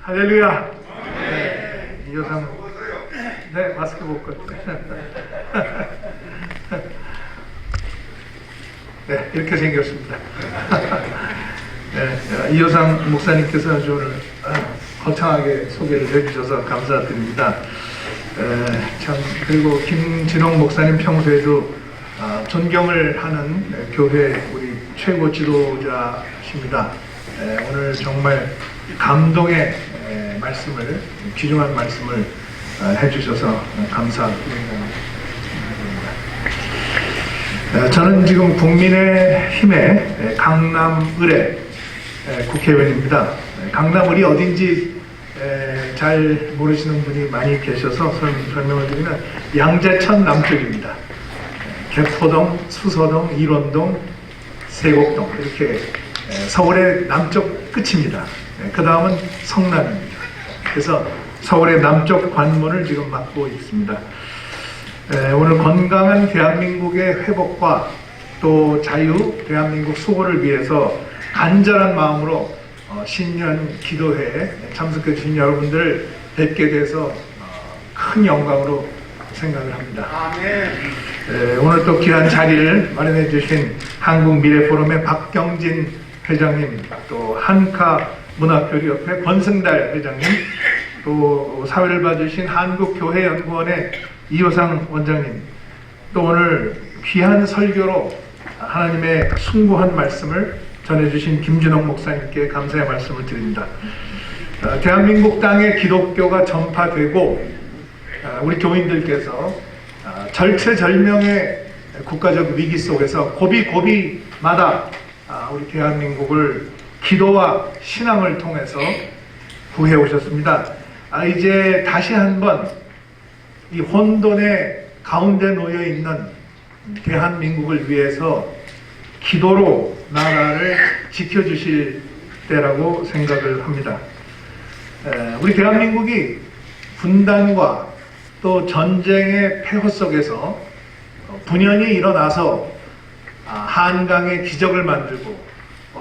할렐루야. 네, 이호상. 네, 마스크 벗고. 네, 이렇게 생겼습니다. 네, 이호상 목사님께서 아주 오늘 거창하게 소개를 해주셔서 감사드립니다. 참, 그리고 김진홍 목사님 평소에도 존경을 하는 교회 우리 최고 지도자십니다. 오늘 정말 감동의 말씀을, 귀중한 말씀을 해주셔서 감사드립니다. 저는 지금 국민의힘의 강남 의뢰 국회의원입니다. 강남 의뢰 어딘지 잘 모르시는 분이 많이 계셔서 설명을 드리면 양재천 남쪽입니다. 개포동, 수서동, 일원동, 세곡동 이렇게 서울의 남쪽 끝입니다. 그 다음은 성남입니다. 그래서 서울의 남쪽 관문을 지금 맡고 있습니다. 오늘 건강한 대한민국의 회복과 또 자유 대한민국 수호를 위해서 간절한 마음으로 신년 기도회에 참석해 주신 여러분들을 뵙게 돼서 큰 영광으로 생각을 합니다. 오늘 또 귀한 자리를 마련해 주신 한국미래포럼의 박경진 회장님, 또 한카문화교류협회 권승달 회장님, 또 사회를 봐주신 한국교회연구원의 이호상 원장님, 또 오늘 귀한 설교로 하나님의 숭고한 말씀을 전해주신 김진홍 목사님께 감사의 말씀을 드립니다. 대한민국 땅에 기독교가 전파되고 우리 교인들께서 절체절명의 국가적 위기 속에서 고비고비마다 우리 대한민국을 기도와 신앙을 통해서 구해 오셨습니다. 이제 다시 한번 이 혼돈의 가운데 놓여 있는 대한민국을 위해서 기도로 나라를 지켜주실 때라고 생각을 합니다. 우리 대한민국이 분단과 또 전쟁의 폐허 속에서 분연이 일어나서 한강의 기적을 만들고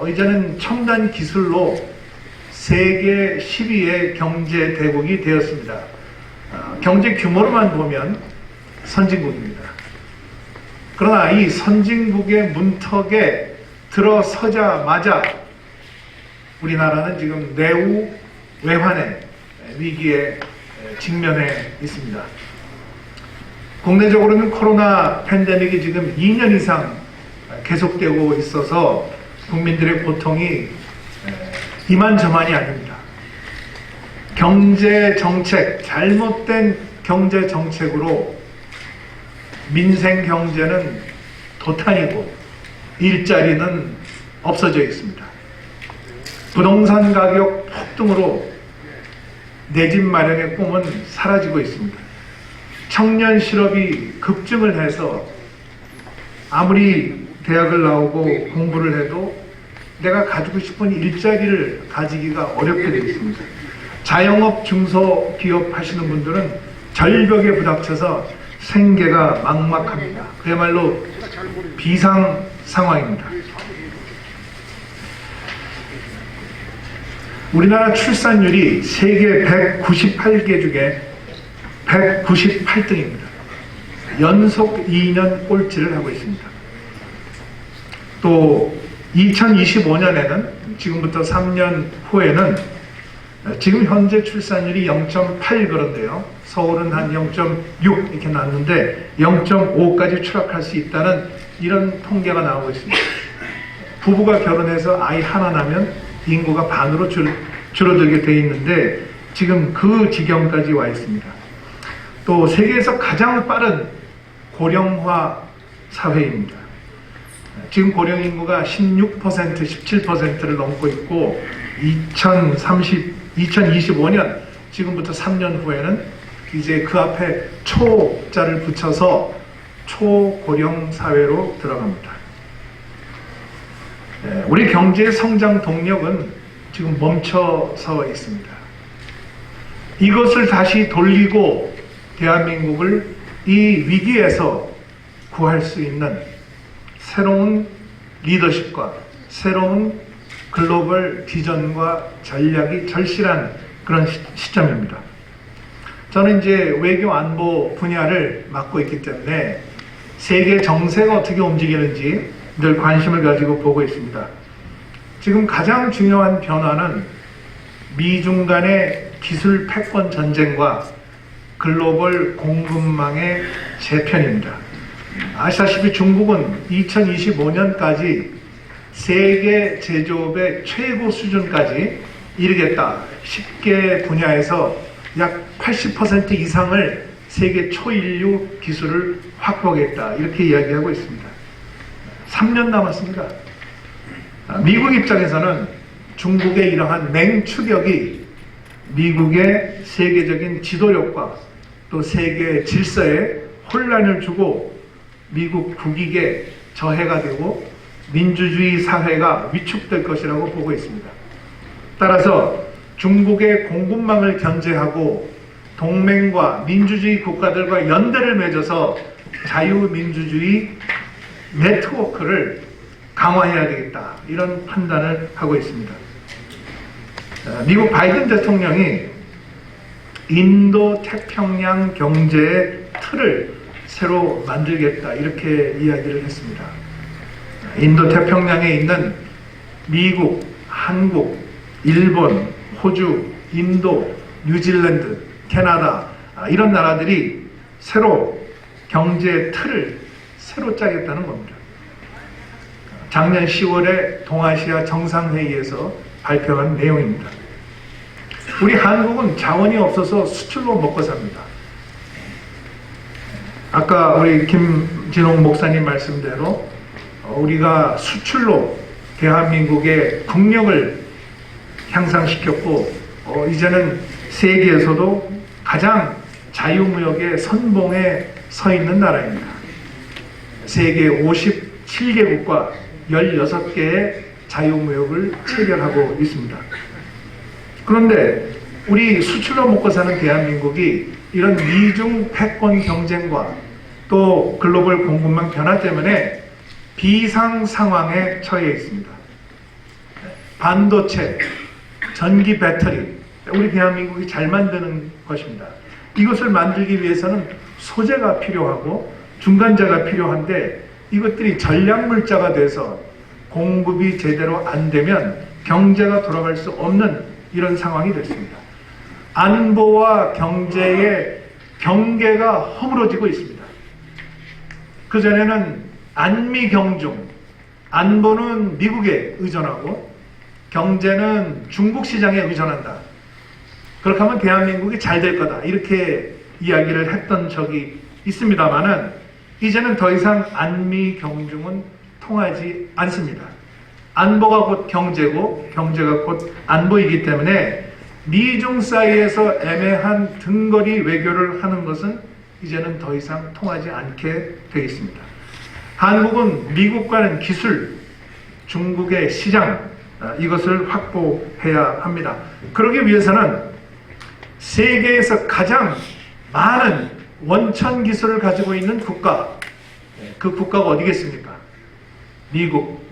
이제는 첨단 기술로 세계 10위의 경제 대국이 되었습니다. 경제 규모로만 보면 선진국입니다. 그러나 이 선진국의 문턱에 들어서자마자 우리나라는 지금 내후 외환의 위기에 직면해 있습니다. 국내적으로는 코로나 팬데믹이 지금 2년 이상 계속되고 있어서 국민들의 고통이 이만저만이 아닙니다. 경제 정책, 잘못된 경제 정책으로 민생 경제는 도탄이고 일자리는 없어져 있습니다. 부동산 가격 폭등으로 내 집 마련의 꿈은 사라지고 있습니다. 청년 실업이 급증을 해서 아무리 대학을 나오고 공부를 해도 내가 가지고 싶은 일자리를 가지기가 어렵게 되어 있습니다. 자영업 중소기업 하시는 분들은 절벽에 부닥쳐서 생계가 막막합니다. 그야말로 비상 상황입니다. 우리나라 출산율이 세계 198개 중에 198등입니다. 연속 2년 꼴찌를 하고 있습니다. 또 2025년에는 지금부터 3년 후에는 지금 현재 출산율이 0.8 그런데요. 서울은 한 0.6 이렇게 났는데 0.5까지 추락할 수 있다는 이런 통계가 나오고 있습니다. 부부가 결혼해서 아이 하나 나면 인구가 반으로 줄어들게 돼 있는데 지금 그 지경까지 와 있습니다. 또 세계에서 가장 빠른 고령화 사회입니다. 지금 고령 인구가 16%, 17%를 넘고 있고 2025년 지금부터 3년 후에는 이제 그 앞에 초자를 붙여서 초고령 사회로 들어갑니다. 우리 경제의 성장 동력은 지금 멈춰서 있습니다. 이것을 다시 돌리고 대한민국을 이 위기에서 구할 수 있는 새로운 리더십과 새로운 글로벌 비전과 전략이 절실한 그런 시점입니다. 저는 이제 외교 안보 분야를 맡고 있기 때문에 세계 정세가 어떻게 움직이는지 늘 관심을 가지고 보고 있습니다. 지금 가장 중요한 변화는 미중 간의 기술 패권 전쟁과 글로벌 공급망의 재편입니다. 아시다시피 중국은 2025년까지 세계 제조업의 최고 수준까지 이르겠다. 10개 분야에서 약 80% 이상을 세계 초인류 기술을 확보하겠다. 이렇게 이야기하고 있습니다. 3년 남았습니다. 미국 입장에서는 중국의 이러한 맹추격이 미국의 세계적인 지도력과 또 세계 질서에 혼란을 주고 미국 국익에 저해가 되고 민주주의 사회가 위축될 것이라고 보고 있습니다. 따라서 중국의 공급망을 견제하고 동맹과 민주주의 국가들과 연대를 맺어서 자유민주주의 네트워크를 강화해야 되겠다. 이런 판단을 하고 있습니다. 미국 바이든 대통령이 인도 태평양 경제의 틀을 새로 만들겠다. 이렇게 이야기를 했습니다. 인도 태평양에 있는 미국, 한국, 일본, 호주, 인도, 뉴질랜드, 캐나다 이런 나라들이 새로 경제 틀을 새로 짜겠다는 겁니다. 작년 10월에 동아시아 정상회의에서 발표한 내용입니다. 우리 한국은 자원이 없어서 수출로 먹고 삽니다. 아까 우리 김진홍 목사님 말씀대로 우리가 수출로 대한민국의 국력을 향상시켰고 이제는 세계에서도 가장 자유무역의 선봉에 서 있는 나라입니다. 세계 57개국과 16개의 자유무역을 체결하고 있습니다. 그런데 우리 수출로 먹고 사는 대한민국이 이런 미중 패권 경쟁과 또 글로벌 공급망 변화 때문에 비상 상황에 처해 있습니다. 반도체, 전기 배터리, 우리 대한민국이 잘 만드는 것입니다. 이것을 만들기 위해서는 소재가 필요하고 중간자가 필요한데 이것들이 전략물자가 돼서 공급이 제대로 안 되면 경제가 돌아갈 수 없는 이런 상황이 됐습니다. 안보와 경제의 경계가 허물어지고 있습니다. 그전에는 안미경중, 안보는 미국에 의존하고 경제는 중국 시장에 의존한다. 그렇게 하면 대한민국이 잘 될 거다. 이렇게 이야기를 했던 적이 있습니다만은 이제는 더 이상 안미경중은 통하지 않습니다. 안보가 곧 경제고 경제가 곧 안보이기 때문에 미중 사이에서 애매한 등거리 외교를 하는 것은 이제는 더 이상 통하지 않게 되어 있습니다. 한국은 미국과는 기술, 중국의 시장 이것을 확보해야 합니다. 그러기 위해서는 세계에서 가장 많은 원천 기술을 가지고 있는 국가, 그 국가가 어디겠습니까? 미국.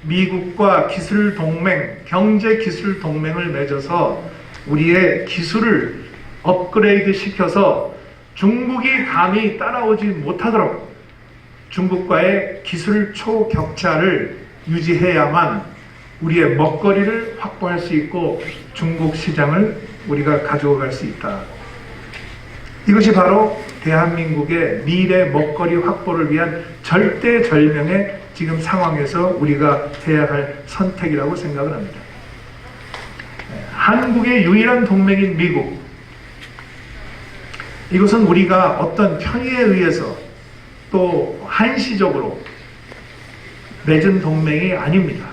미국과 기술 동맹, 경제 기술 동맹을 맺어서 우리의 기술을 업그레이드 시켜서 중국이 감히 따라오지 못하도록 중국과의 기술 초격차를 유지해야만 우리의 먹거리를 확보할 수 있고 중국 시장을 우리가 가져갈 수 있다. 이것이 바로 대한민국의 미래 먹거리 확보를 위한 절대절명의 지금 상황에서 우리가 해야 할 선택이라고 생각을 합니다. 한국의 유일한 동맹인 미국, 이것은 우리가 어떤 편의에 의해서 또 한시적으로 맺은 동맹이 아닙니다.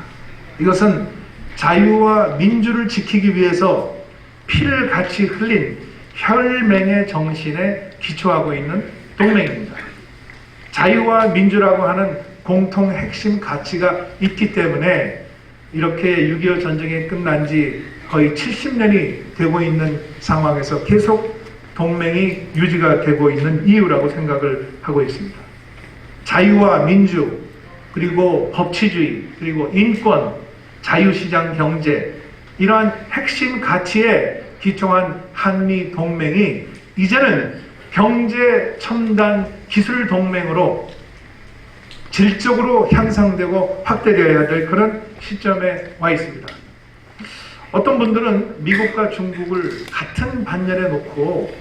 이것은 자유와 민주를 지키기 위해서 피를 같이 흘린 혈맹의 정신에 기초하고 있는 동맹입니다. 자유와 민주라고 하는 공통 핵심 가치가 있기 때문에 이렇게 6.25 전쟁이 끝난 지 거의 70년이 되고 있는 상황에서 계속 동맹이 유지가 되고 있는 이유라고 생각을 하고 있습니다. 자유와 민주, 그리고 법치주의, 그리고 인권, 자유시장 경제, 이러한 핵심 가치에 기초한 한미 동맹이 이제는 경제 첨단 기술 동맹으로 질적으로 향상되고 확대되어야 될 그런 시점에 와 있습니다. 어떤 분들은 미국과 중국을 같은 반열에 놓고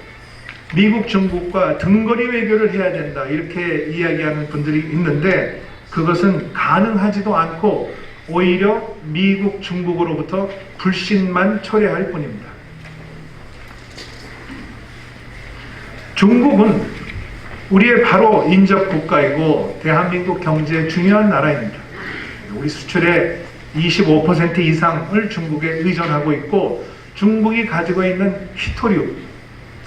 미국, 중국과 등거리 외교를 해야 된다 이렇게 이야기하는 분들이 있는데 그것은 가능하지도 않고 오히려 미국, 중국으로부터 불신만 초래할 뿐입니다. 중국은 우리의 바로 인접 국가이고 대한민국 경제의 중요한 나라입니다. 우리 수출의 25% 이상을 중국에 의존하고 있고 중국이 가지고 있는 희토류,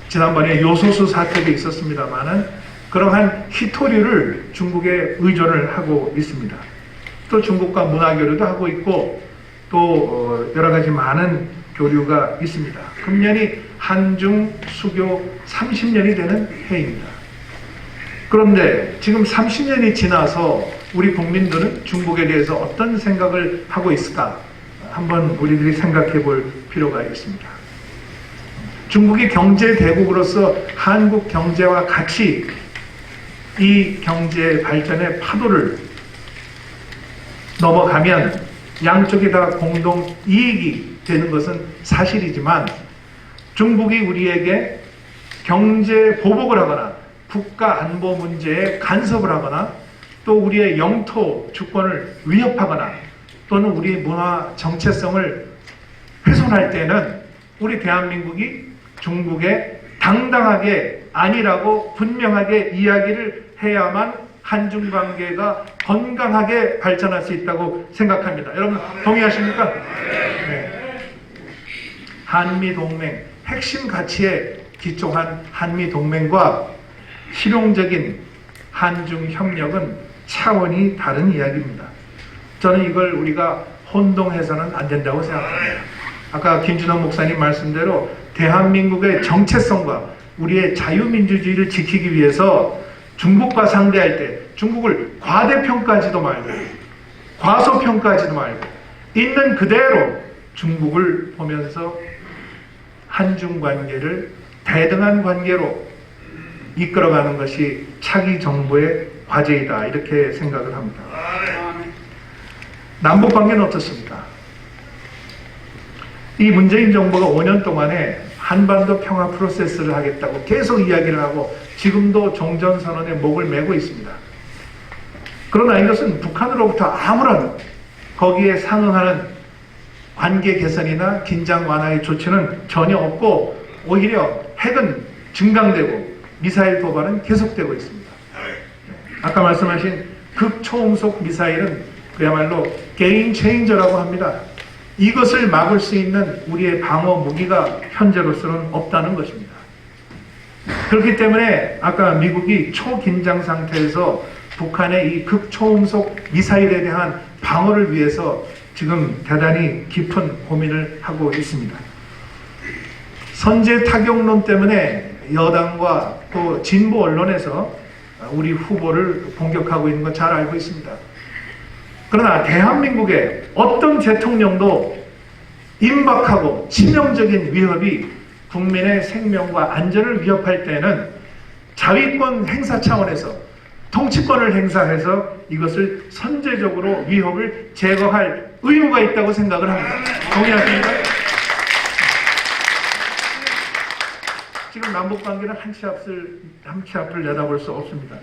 지난번에 요소수 사태도 있었습니다만은 그러한 희토류를 중국에 의존을 하고 있습니다. 또 중국과 문화교류도 하고 있고 또 여러 가지 많은 교류가 있습니다. 금년이 한중 수교 30년이 되는 해입니다. 그런데 지금 30년이 지나서 우리 국민들은 중국에 대해서 어떤 생각을 하고 있을까? 한번 우리들이 생각해 볼 필요가 있습니다. 중국이 경제 대국으로서 한국 경제와 같이 이 경제 발전의 파도를 넘어가면 양쪽이 다 공동 이익이 되는 것은 사실이지만 중국이 우리에게 경제 보복을 하거나 국가 안보 문제에 간섭을 하거나 또 우리의 영토 주권을 위협하거나 또는 우리의 문화 정체성을 훼손할 때는 우리 대한민국이 중국에 당당하게 아니라고 분명하게 이야기를 해야만 한중 관계가 건강하게 발전할 수 있다고 생각합니다. 여러분 동의하십니까? 네. 한미 동맹 핵심 가치에 기초한 한미 동맹과 실용적인 한중 협력은 차원이 다른 이야기입니다. 저는 이걸 우리가 혼동해서는 안 된다고 생각합니다. 아까 김준호 목사님 말씀대로 대한민국의 정체성과 우리의 자유민주주의를 지키기 위해서 중국과 상대할 때 중국을 과대평가하지도 말고 과소평가하지도 말고 있는 그대로 중국을 보면서 한중 관계를 대등한 관계로 이끌어가는 것이 차기 정부의 과제이다 이렇게 생각을 합니다. 남북 관계는 어떻습니까? 이 문재인 정부가 5년 동안에 한반도 평화 프로세스를 하겠다고 계속 이야기를 하고 지금도 종전선언에 목을 메고 있습니다. 그러나 이것은 북한으로부터 아무런 거기에 상응하는 관계 개선이나 긴장 완화의 조치는 전혀 없고 오히려 핵은 증강되고 미사일 도발은 계속되고 있습니다. 아까 말씀하신 극초음속 미사일은 그야말로 게임 체인저라고 합니다. 이것을 막을 수 있는 우리의 방어 무기가 현재로서는 없다는 것입니다. 그렇기 때문에 아까 미국이 초긴장 상태에서 북한의 이 극초음속 미사일에 대한 방어를 위해서 지금 대단히 깊은 고민을 하고 있습니다. 선제 타격론 때문에 여당과 또 진보 언론에서 우리 후보를 공격하고 있는 건 잘 알고 있습니다. 그러나 대한민국의 어떤 대통령도 임박하고 치명적인 위협이 국민의 생명과 안전을 위협할 때는 자위권 행사 차원에서 통치권을 행사해서 이것을 선제적으로 위협을 제거할 의무가 있다고 생각을 합니다. 동의하십니까? 지금 남북관계는 한 치 앞을 내다볼 수 없습니다.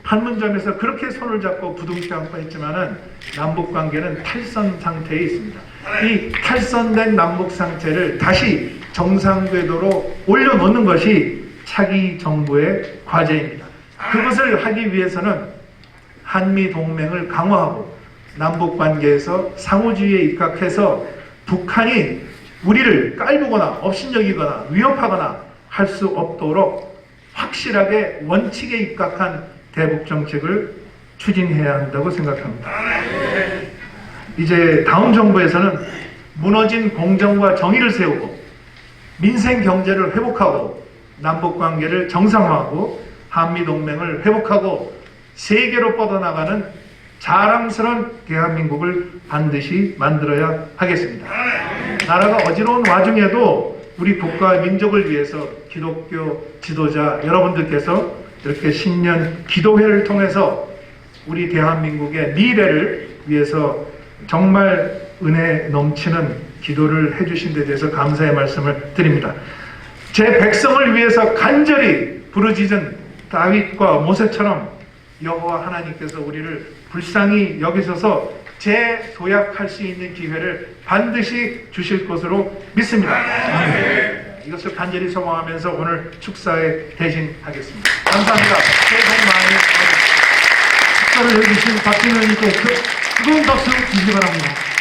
판문점에서 그렇게 손을 잡고 부둥켜 안고 했지만은 남북관계는 탈선 상태에 있습니다. 이 탈선된 남북 상태를 다시 정상궤도로 올려놓는 것이 차기 정부의 과제입니다. 그것을 하기 위해서는 한미 동맹을 강화하고 남북관계에서 상호주의에 입각해서 북한이 우리를 깔보거나 업신여기거나 위협하거나 할 수 없도록 확실하게 원칙에 입각한 대북 정책을 추진해야 한다고 생각합니다. 이제 다음 정부에서는 무너진 공정과 정의를 세우고 민생 경제를 회복하고 남북 관계를 정상화하고 한미 동맹을 회복하고 세계로 뻗어나가는 자랑스러운 대한민국을 반드시 만들어야 하겠습니다. 나라가 어지러운 와중에도 우리 국가 민족을 위해서 기독교 지도자 여러분들께서 이렇게 신년 기도회를 통해서 우리 대한민국의 미래를 위해서 정말 은혜 넘치는 기도를 해주신 데 대해서 감사의 말씀을 드립니다. 제 백성을 위해서 간절히 부르짖은 다윗과 모세처럼 여호와 하나님께서 우리를 불쌍히 여기셔서 재도약할 수 있는 기회를 반드시 주실 것으로 믿습니다. 이것을 간절히 소망하면서 오늘 축사에 대신하겠습니다. 감사합니다. 새해 복 많이 받으십시오. 축사를 해주신 박진호 의원님께 뜨거운 박수 주시기 바랍니다.